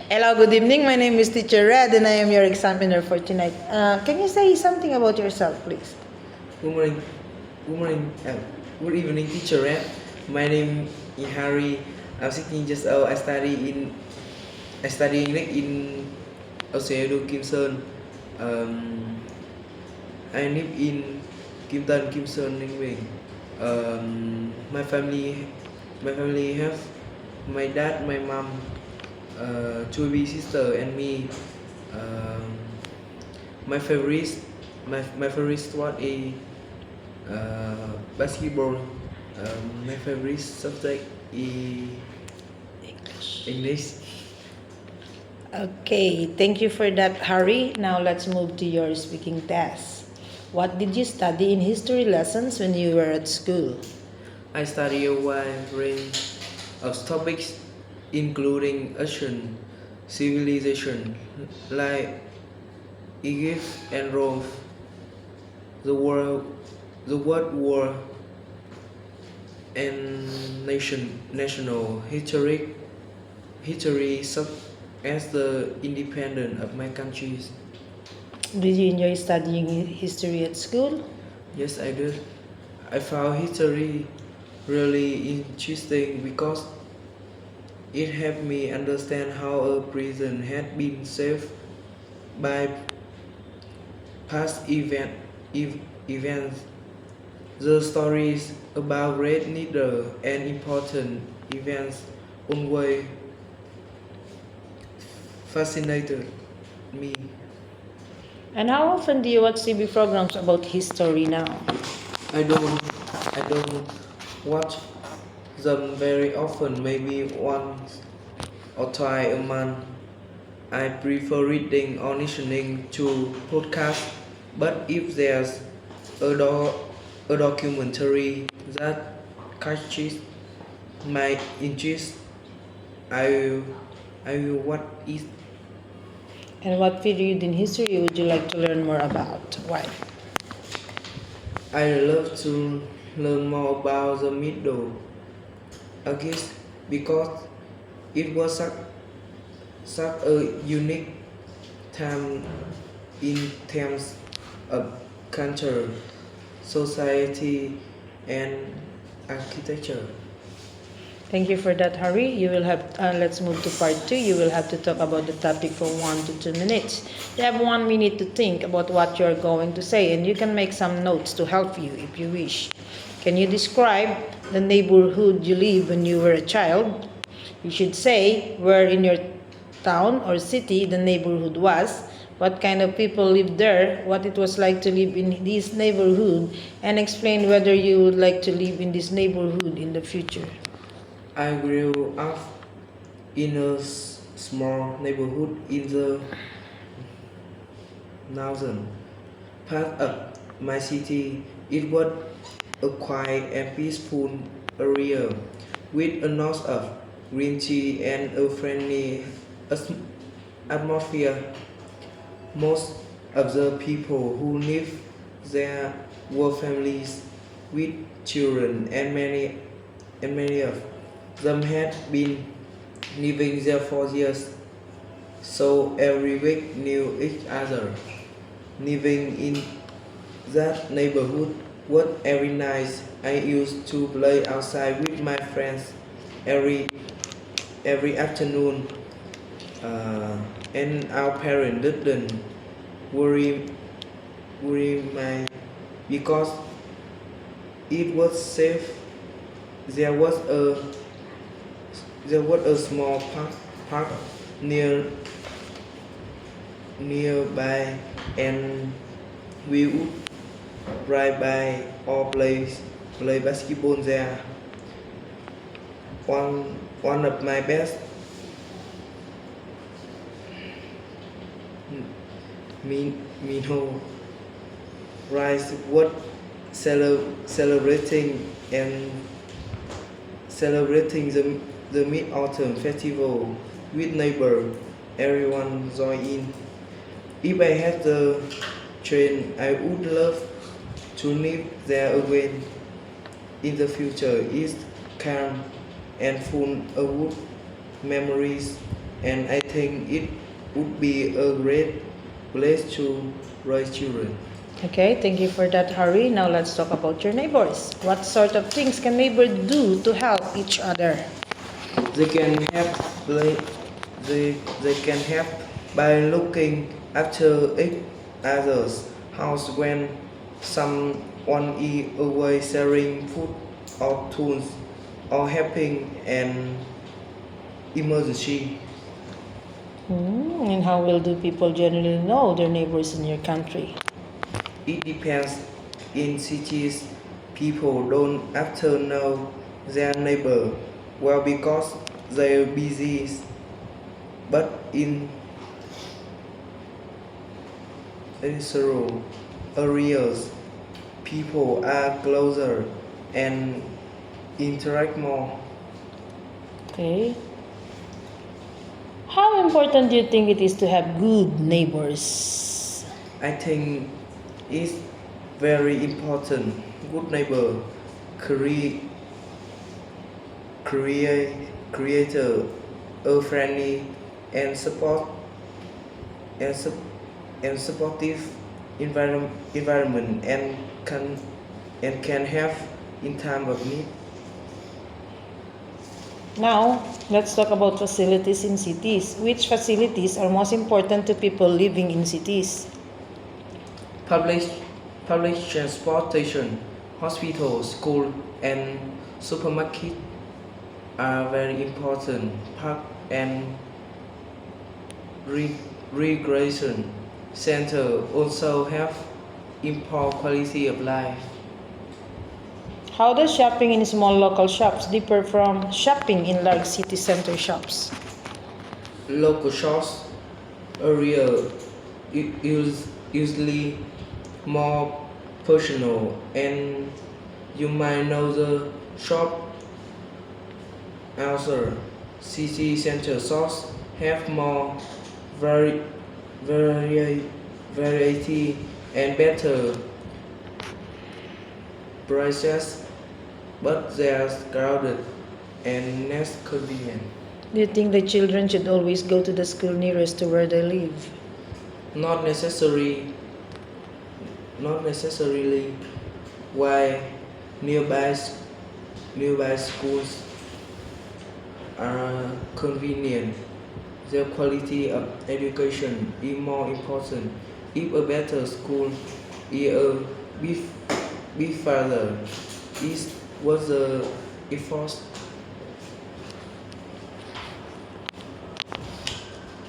Hello, good evening. My name is Teacher Red and I am your examiner for tonight. Can you say something about yourself, please? Good morning, good morning, good evening, teacher. My name is Harry. I'm 16 years old. I study English in Oceano Kim Sơn. Um, I live in Kim Tân, Kim Sơn, Ninh Bình. My family have my dad, my mom, two big sister, and me. Um, my favorite my favorite sport is basketball. My favorite subject is English. Okay, thank you for that, Harry. Now let's move to your speaking test. What did you study in history lessons when you were at school? I study a wide range of topics, including ancient civilization like Egypt and Rome, the world, the World War, and national history such as the independence of my countries. Did you enjoy studying history at school? Yes, I did. I found history really interesting because it helped me understand how a prison had been saved by past events. The stories about great leaders and important events always fascinated me. And how often do you watch TV programs about history now? I don't I don't watch them very often, maybe once or twice a month. I prefer reading or listening to podcasts, but if there's a, a documentary that catches my interest, I will, I will watch it. And what period in history would you like to learn more about? Why? I love to learn more about the Middle Ages because it was such a unique time in terms of culture, society, and architecture. Thank you for that, Harry. You will have. Let's move to part two. You will have to talk about the topic for 1 to 2 minutes. You have 1 minute to think about what you are going to say, and you can make some notes to help you if you wish. Can you describe the neighborhood you lived when you were a child? You should say where in your town or city the neighborhood was, what kind of people lived there, what it was like to live in this neighborhood, and explain whether you would like to live in this neighborhood in the future. I grew up in a small neighborhood in the northern part of my city. It was a quiet and peaceful area with a lot of green tea and a friendly atmosphere. Most of the people who lived there were families with children, and many of them had been living there for years, so every week knew each other. Living in that neighborhood was every night. I used to play outside with my friends every every afternoon, and our parents didn't worry worry my because it was safe. There was a there was a small park near nearby, and we would ride by or play basketball there. One of my best memories was celebrating and celebrating the Mid Autumn Festival with neighbors. Everyone joined in. If I had the train, I would love to live there again in the future. It's calm and full of memories and I think it would be a great place to raise children. Okay, thank you for that, Harry. Now let's talk about your neighbors. What sort of things can neighbors do to help each other? They can help by, they can help by looking after each other's house when someone is away, sharing food or tools, or helping an emergency. And how well do people generally know their neighbors in your country? It depends. In cities, people don't often know their neighbor well because they're busy. But in rural areas, people are closer and interact more. Okay. How important do you think it is to have good neighbors? I think it's very important. Good neighbor create create a friendly and and, sup- and supportive environment and can have in time of need. Now, let's talk about facilities in cities. Which facilities are most important to people living in cities? Public public transportation, hospitals, school and supermarket are very important. Park and recreation center also have improve quality of life. How does shopping in small local shops differ from shopping in large city center shops? Local shops area usually more personal and you might know the shop answer. City center shops have more vari- vari- variety and better prices, but they are crowded and less convenient. Do you think the children should always go to the school nearest to where they live? Not necessary, not necessarily. Why nearby nearby schools are convenient. The quality of education is more important. If a better school is a bit, bit further, is was the effort